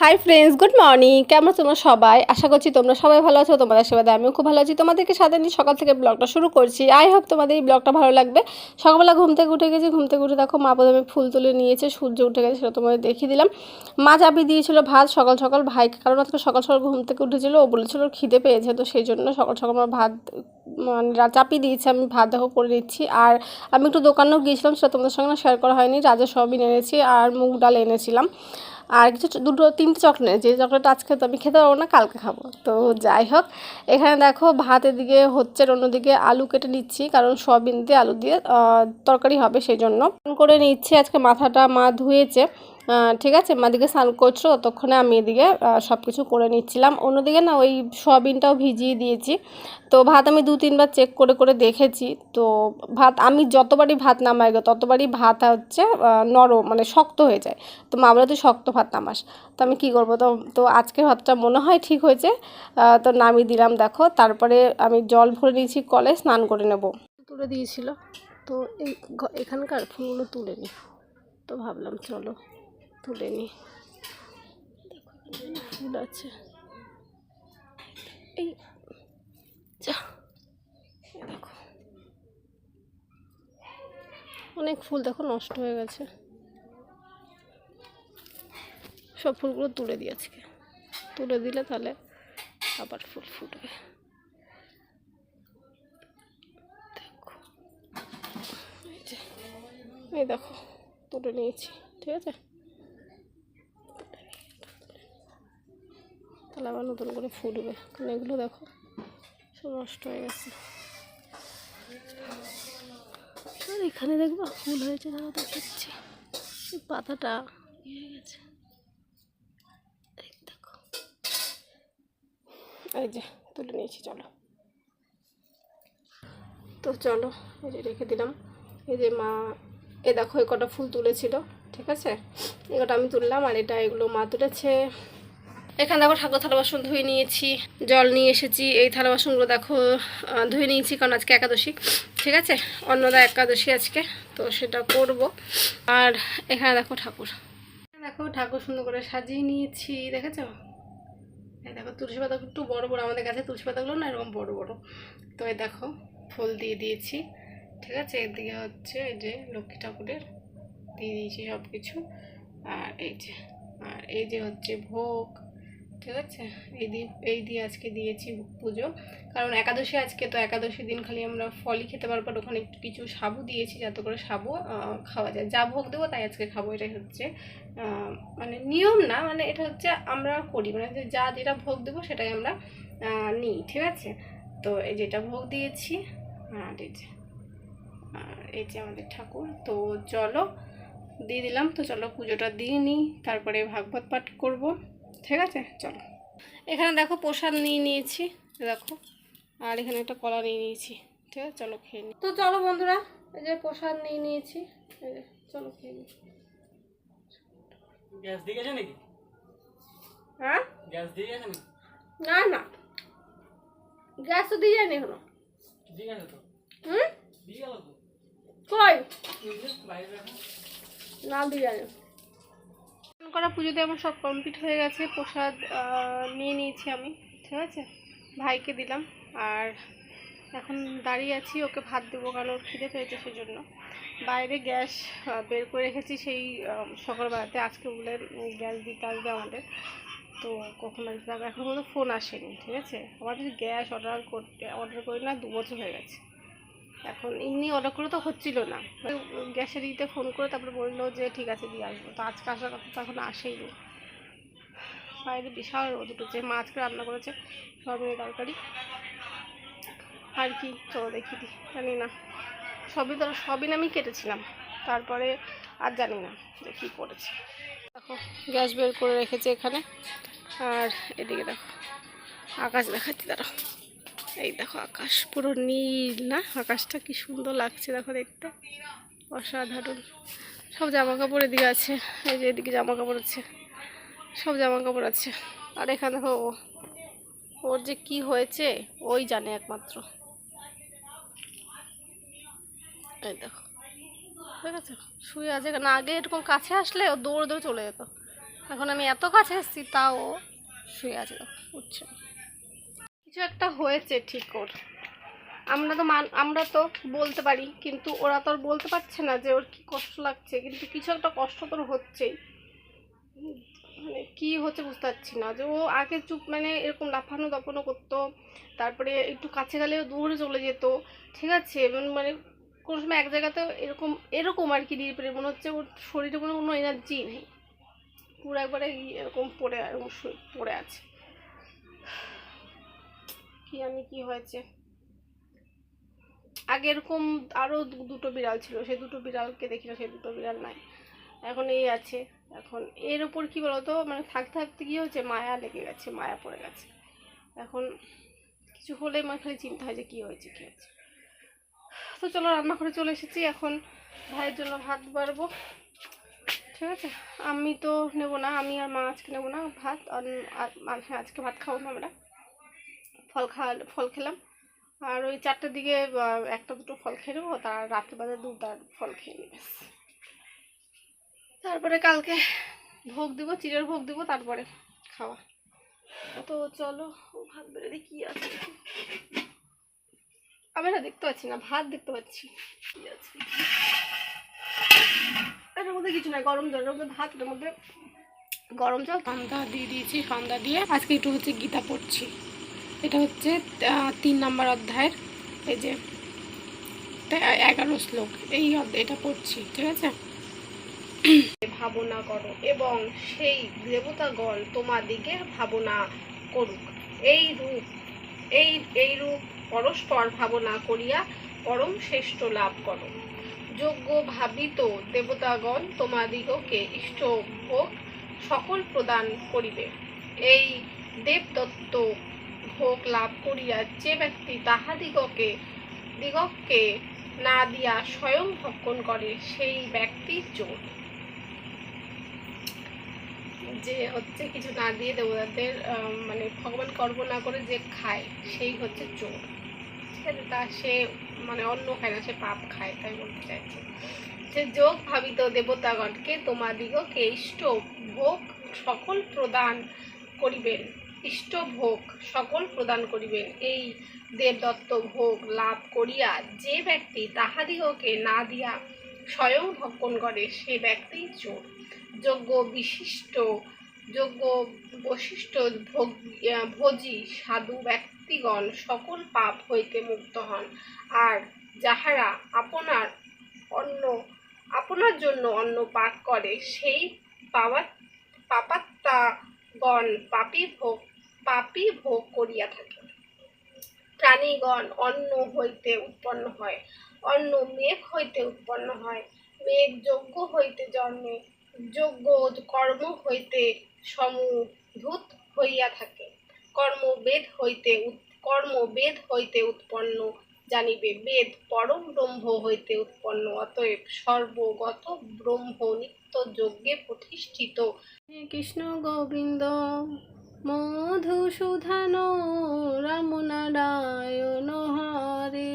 Hi friends, good morning. কেমন আছো তোমরা সবাই? আশা করছি তোমরা সবাই ভালো আছো। তোমাদের আশীর্বাদে আমিও খুব ভালো আছি। তোমাদেরকে সাথে নিয়ে সকাল থেকে ব্লগটা শুরু করছি। আই হোপ তোমাদের এই ব্লগটা ভালো লাগবে। সকালবেলা ঘুম থেকে উঠে গেছি। ঘুম থেকে উঠে দেখো মা প্রথমে ফুল তুলে নিয়েছে, সূর্য উঠে গেছে, সেটা তোমাদের দেখিয়ে দিলাম। মা চাপিয়ে দিয়েছিল ভাত সকাল সকাল ভাইকে, কারণ আজকে সকাল সকাল ঘুম থেকে উঠেছিল। ও বলেছিল ওর খিদে পেয়েছে, তো সেই জন্য সকাল সকাল আমার ভাত মানে চাপিয়ে দিয়েছে। আমি ভাত দেখো করে নিচ্ছি। আর আমি একটু দোকানেও গিয়েছিলাম, সেটা তোমাদের সঙ্গে শেয়ার করা হয়নি। রাজা সয়াবিন এনেছি আর মুগ ডাল এনেছিলাম। আর কিছু দুটো তিনটে চকলেট, যে চকলেটটা আজকে তো আমি খেতে পারবো না, কালকে খাবো। তো যাই হোক, এখানে দেখো ভাত এদিকে হচ্ছে, অন্যদিকে আলু কেটে নিচ্ছি, কারণ সয়াবিন দিয়ে আলু দিয়ে তরকারি হবে, সেই জন্য করে নিচ্ছি। আজকে মাথাটা মা ধুয়েছে, ঠিক আছে। মা দিকে স্নান করছো, ততক্ষণে আমি এদিকে সব কিছু করে নিচ্ছিলাম। অন্যদিকে না ওই সয়াবিনটাও ভিজিয়ে দিয়েছি। তো ভাত আমি 2-3 বার চেক করে করে দেখেছি। তো ভাত আমি যতবারই ভাত নামাই গো, ততবারই ভাত হচ্ছে নরম, মানে শক্ত হয়ে যায়। তো মা বলে তুই শক্ত ভাত নামাস। তো আমি কী করবো? তো তো আজকের ভাতটা মনে হয় ঠিক হয়েছে। তো নামিয়ে দিলাম দেখো। তারপরে আমি জল ভরে নিয়েছি কলে, স্নান করে নেব। তুলে দিয়েছিল, তো এই এখানকার ফুলগুলো তুলে নিই। তো ভাবলাম চলো তুলে নিই। ফুল আছে এই, যা দেখো অনেক ফুল দেখো নষ্ট হয়ে গেছে। সব ফুলগুলো তুলে দিই আজকে, তুলে দিলে তাহলে আবার ফুল ফুটবে। দেখো এই দেখো তুলে নিয়েছি, ঠিক আছে। তাহলে আবার নতুন করে ফুটবে, কারণ এগুলো দেখো সব নষ্ট হয়ে গেছে। আর এখানে দেখবো ফুল হয়েছে, দেখো দেখাচ্ছি। এই পাতাটা হয়ে গেছে, দেখো। এই যে তুলে নিয়েছি, চলো। তো চলো, এই যে রেখে দিলাম। এই যে মা এ দেখো এই কটা ফুল তুলেছিল, ঠিক আছে। এগুলো আমি তুললাম, আর এগুলো মা তুলেছে। এখানে দেখো ঠাকুর থালা বাসন ধুয়ে নিয়েছি, জল নিয়ে এসেছি। এই থালা বাসনগুলো দেখো ধুয়ে নিয়েছি, কারণ আজকে একাদশী, ঠিক আছে। অন্নদা একাদশী আজকে, তো সেটা করব। আর এখানে দেখো ঠাকুর সুন্দর করে সাজিয়ে নিয়েছি, দেখেছো। এই দেখো তুলসী পাতা একটু বড় বড়, আমাদের কাছে তুলসী পাতাগুলো না এরকম বড় বড়। তো এই দেখো ফুল দিয়ে দিয়েছি, ঠিক আছে। এদিকে হচ্ছে এই যে লক্ষ্মী ঠাকুরের দিয়ে দিয়েছি সব কিছু। আর এই যে হচ্ছে ভোগ, ঠিক আছে। এই দিয়ে আজকে দিয়েছি পুজো, কারণ একাদশী আজকে। তো একাদশী দিন খালি আমরা ফলই খেতে পারবো। আর ওখানে একটু কিছু সাবু দিয়েছি, যাতে করে সাবু খাওয়া যায়। যা ভোগ দেবো তাই আজকে খাবো, এটাই হচ্ছে মানে নিয়ম না, মানে এটা হচ্ছে আমরা করি, মানে যা যেটা ভোগ দেবো সেটাই আমরা নিই, ঠিক আছে। তো এই যেটা ভোগ দিয়েছি, আর এই যে আমাদের ঠাকুর। তো চলো দিয়ে দিলাম। তো চলো পুজোটা দিয়ে নিই, তারপরে ভাগবত পাঠ করব, ঠিক আছে। চলো, এখানে দেখো প্রসাদ নিয়ে নিয়েছি, দেখো। আর এখানে একটা কলা নিয়ে নিয়েছি, ঠিক আছে। চলো খেয়ে নিই। তো চলো বন্ধুরা, এই যে প্রসাদ নিয়ে নিয়েছি, এই যে চলো খেয়ে নিই। গ্যাস দিয়ে গেছে নাকি? হ্যাঁ, গ্যাস দিয়ে গেছে নাকি? না না, গ্যাস তো দিয়ে যায়নি এখনো। দিয়ে গেছে তো। দিয়ে গেল তো। কই বাইরে রাখো। না, দিয়ে যায়নি। করা পুজোতে আমার সব কমপ্লিট হয়ে গেছে। প্রসাদ নিয়ে নিয়েছি আমি, ঠিক আছে। ভাইকে দিলাম। আর এখন দাঁড়িয়ে আছি, ওকে ভাত দেবো, কারণ ওর খিদে পেয়েছে, সেজন্য। বাইরে গ্যাস বের করে রেখেছি সেই সকালবেলাতে। আজকে বলে গ্যাস দিতে আসবে আমাদের, তো কখন আসবে এখন কোনো ফোন আসেনি, ঠিক আছে। আমার যদি গ্যাস অর্ডার করি না 2 বছর হয়ে গেছে। এখন এমনি অর্ডার করে তো হচ্ছিল না, গ্যাসের দিতে ফোন করে তারপরে বললো যে ঠিক আছে দিয়ে আসবো। তো আজকে আসার কথা তো এখন আসেইনি। বাইরে বিশাল রোদ উঠেছে। মা আজকে রান্না করেছে সয়াবিনের তরকারি, আর কি চলো দেখি দিই। জানি না, সবিন আমি কেটেছিলাম, তারপরে আর জানি না যে কী করেছে। দেখো গ্যাস বের করে রেখেছে এখানে। আর এদিকে দেখো আকাশ দেখাচ্ছি, দাঁড়াও। এই দেখো আকাশ পুরো নীল, না আকাশটা কি সুন্দর লাগছে দেখো দেখতে, অসাধারণ। সব জামা কাপড় এদিকে আছে, এই যে এদিকে জামা কাপড় আছে, সব জামা কাপড় আছে। আর এখানে দেখো ওর যে কি হয়েছে ওই জানে একমাত্র। এই দেখো, ঠিক আছে, শুয়ে আছে। না আগে এরকম কাছে আসলে ও দৌড়ে দৌড়ে চলে যেত, এখন আমি এত কাছে এসেছি তাও শুয়ে আছে, উঠছে না। কিছু একটা হয়েছে ঠিক ওর। আমরা তো বলতে পারি, কিন্তু ওরা তো আর বলতে পারছে না যে ওর কি কষ্ট লাগছে, কিন্তু কিছু একটা কষ্ট তোর হচ্ছেই। মানে কি হচ্ছে বুঝতে পারছি না। যে ও আগে চুপ মানে এরকম লাফানো দাপানো করতো, তারপরে একটু কাছে গেলেও দূরে চলে যেত, ঠিক আছে। মানে কোনো সময় এক জায়গাতে এরকম এরকম আর কি ধীরে ধীরে মনে হচ্ছে ওর শরীরে কোনো এনার্জি নেই, পুরো একবারে এরকম পড়ে আছে। কি জানি কি হয়েছে। আগে এরকম আরও দুটো বিড়াল ছিল, সেই দুটো বিড়ালকে দেখি না, সেই দুটো বিড়াল নাই, এখন এই আছে। এখন এর ওপর কি বলতো, মানে থাকতে থাকতে কি হয়েছে, মায়া লেগে গেছে, মায়া পড়ে গেছে। এখন কিছু হলে আমার খালি চিন্তা হয় যে কী হয়েছে কী হয়েছে। তো চলো রান্নাঘরে চলে এসেছি, এখন ভাইয়ের জন্য ভাত বাড়বো, ঠিক আছে। আমি তো নেবো না, আমি আর মা আজকে নেবো না ভাত, আর আজকে ভাত খাবো না আমরা, ফল খেলাম। আর ওই 4টার দিকে একটা দুটো ফল খেয়ে নেবো, তার রাত্রে বাজে 2টা ফল খেয়ে নেবে। তারপরে কালকে ভোগ দিব, চিড়ের ভোগ দিব, তারপরে খাওয়া। তো চলো ভাত বেড়ে কি আছে, আমি না দেখতে পাচ্ছি না, ভাত দেখতে পাচ্ছি কি আছে। এটার মধ্যে কিছু নাই, গরম জলের মধ্যে ভাত, এটার মধ্যে গরম জল। সন্ধ্যা দিয়ে দিয়েছি, সন্ধ্যা দিয়ে আজকে একটু হচ্ছে গীতা পড়ছি। এটা হচ্ছে 3 নম্বর অধ্যায়ের এই যে 11 শ্লোক, এই এটা পড়ছি, ঠিক আছে। ভাবনা করো এবং সেই দেবতাগণ তোমাদিকে ভাবনা করুক, এই রূপ পরস্পর ভাবনা করিয়া পরম শ্রেষ্ঠ লাভ করো। যোগ্য ভাবিত দেবতাগণ তোমাদিগকে ইষ্ট ভোগ সকল প্রদান করিবে। এই দেবদত্ত ভোগ লাভ করিয়া যে ব্যক্তি দিগকে না দিয়া স্বয়ং ভক্ষণ করে, সেই ব্যক্তি চোর। যে হচ্ছে কিছু না দিয়ে দেবতাদের মানে ভগবান কর্ম না করে যে খায়, সেই হচ্ছে চোর, ঠিক আছে। তা সে মানে অন্ন খায় না, সে পাপ খায়, তাই বলতে চাইছে। যে যোগ ভাবিত দেবতাগণকে তোমাদিগকে ইষ্ট ভোগ সকল প্রদান করিবেন, ইষ্ট ভোগ সকল প্রদান করিবেন। এই দেবদত্ত ভোগ লাভ করিয়া যে ব্যক্তি তাহাদিগকে না দিয়া স্বয়ং ভক্ষণ করে, সে ব্যক্তি চোর। যোগ্য বশিষ্ঠ ভোজী সাধু ব্যক্তিগণ সকল পাপ হইতে মুক্ত হন। আর যাহারা আপনার জন্য অন্ন পাক করে, সেই পাপাত্মাগণ পাপী ভোগ করিয়া থাকে। প্রাণীগণ অন্ন হইতে উৎপন্ন হয়, অন্ন মেঘ হইতে উৎপন্ন হয়, মেঘ যজ্ঞ হইতে জন্মে, যজ্ঞ কর্ম হইতে সমুদ্ভূত হইয়া থাকে। কর্ম বেদ হইতে উৎপন্ন জানিবে, বেদ পরম ব্রহ্ম হইতে উৎপন্ন। অতএব সর্বগত ব্রহ্ম নিত্য যজ্ঞে প্রতিষ্ঠিত। কৃষ্ণ গোবিন্দ মধুসূদন রামনারায়ণ হরে,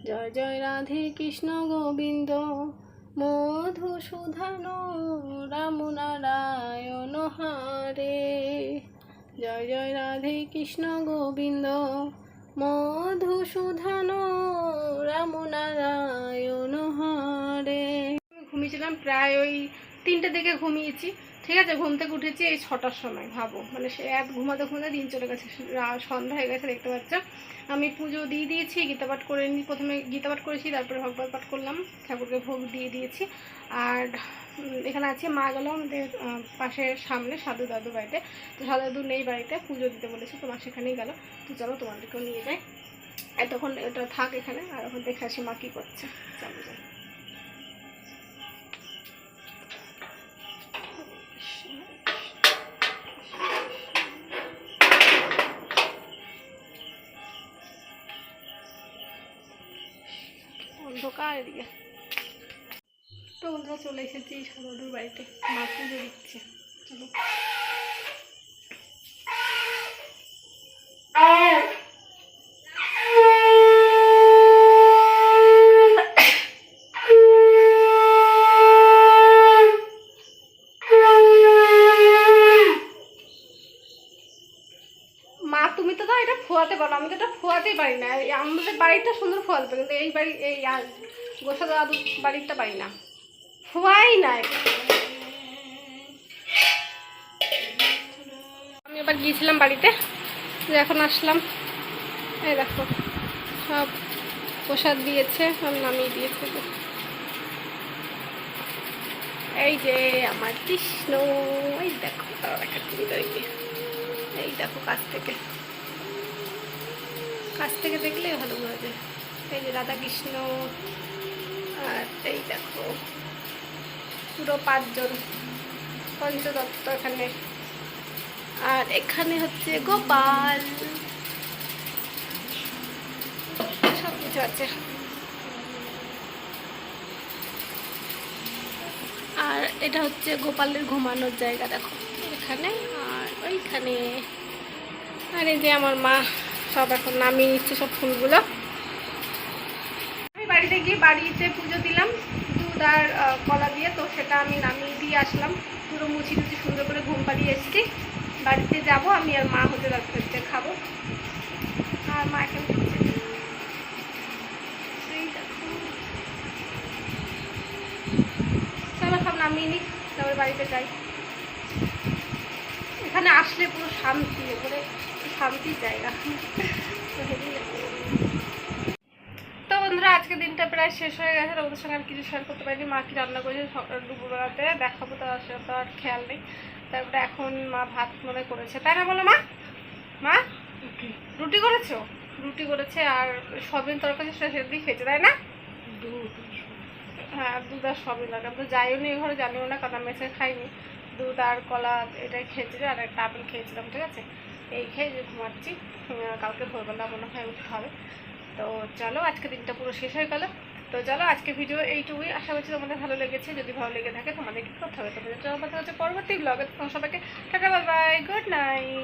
জয় জয় রাধে কৃষ্ণ গোবিন্দ মধুসূদন রামনারায়ণ হরে, জয় জয় রাধে কৃষ্ণ গোবিন্দ মধুসূদন রামনারায়ণ হরে। ঘুমিয়েছিলাম প্রায় ওই 3টে দিকে ঘুমিয়েছি, ঠিক আছে। ঘুম থেকে উঠেছি এই 6টার সময়, ভাবো মানে সে ঘুমাতে ঘুমাতে দিন চলে গেছে, সন্ধ্যা হয়ে গেছে, দেখতে পাচ্ছ। আমি পুজো দিয়ে দিয়েছি, গীতা পাঠ করে নিই, প্রথমে গীতা পাঠ করেছি, তারপরে ভগবত পাঠ করলাম, ঠাকুরকে ভোগ দিয়ে দিয়েছি। আর এখানে আছে, মা গেল আমাদের পাশের সামনে সাধু দাদু বাড়িতে, তো সাধু দাদু নেই বাড়িতে, পুজো দিতে বলেছে, তোমার সেখানেই গেল। তো চলো তোমাদেরকেও নিয়ে যাই, এতক্ষণ এটা থাক এখানে, আর এখন দেখে আসি মা কী করছে, চলো যাই। অন্ধকার এদিকে। তো বন্ধুরা চলে এসেছি সাধুর বাড়িতে, মা পুজো দিচ্ছে, চলো। এটা ফোয়াতে পারো, আমি তো এটা ফোয়াতেই পারি না। আমাদের বাড়িটা সুন্দর ফোয়াতে পারি, কিন্তু এই বাড়ি এই গোসা দাদুর বাড়িটা পারি না, ফোয়াই না। আমি এবার গিয়েছিলাম বাড়িতে, এখন আসলাম। এই দেখো সব প্রসাদ দিয়েছে, সব নামিয়ে দিয়েছে। এই যে আমার কৃষ্ণ, এই দেখো এই দেখো কাছ থেকে দেখলে ভালো বোঝা যায়। এই যে রাধা কৃষ্ণ, আর এই দেখো পুরো 5 জন পঞ্চদত্ত এখানে, আর এখানে হচ্ছে গোপাল, সব কিছু আছে। আর এটা হচ্ছে গোপালের ঘুমানোর জায়গা, দেখো এখানে আর ওইখানে। আর এই যে আমার মা সব এখন নামিয়ে নিচ্ছে সব ফুলগুলো। আমি বাড়িতে গিয়ে বাড়িতে পুজো দিলাম দুধ আর কলা দিয়ে, তো সেটা আমি নামিয়ে দিয়ে আসলাম। পুরো মুছি টুচি সুন্দর করে ঘুম পাড়িয়ে এসেছি। বাড়িতে যাব আমি আর মা হতে রাত্রে খাবো। আর মা এখন চলো সব নামিয়ে নিই, তারপরে বাড়িতে যাই। এখানে আসলে পুরো শান্তি, এবারে শান্তির জায়গা। তো বন্ধুরা, আজকে দিনটা প্রায় শেষ হয়ে গেছে। ওদের সঙ্গে আর কিছু শেয়ার করতে পারিনি। মা কি রান্না করেছে দুপুরবেলাতে দেখাবো, তো সেটা তো আর খেয়াল নেই। তারপরে এখন মা ভাত মনে করেছে, তাই না বলো মা? মা রুটি করেছো? রুটি করেছে আর সবিন তরকারি সেটা দিয়ে খেয়েছে, তাই না? হ্যাঁ, দুধ আর সবই লাগে। আমি তো যাইও নি ঘরে, জানিও না, কারণ মেসে খাইনি। দুধ আর কলা এটাই খেয়েছিল, আর একটা আপেল খেয়েছিলাম, ঠিক আছে? এই খেয়ে যে ঘুমাচ্ছি। কালকে ভোরবেলা মনে হয় উঠতে হবে। তো চলো, আজকে দিনটা পুরো শেষ হয়ে গেল। তো চলো, আজকে ভিডিও এইটুকুই। আশা করছি তোমাদের ভালো লেগেছে। যদি ভালো লেগে থাকে তোমাদের কি করতে হবে, তোমাদের হচ্ছে পরবর্তী ব্লগে। তোমার সবাইকে tata, bye bye, good night.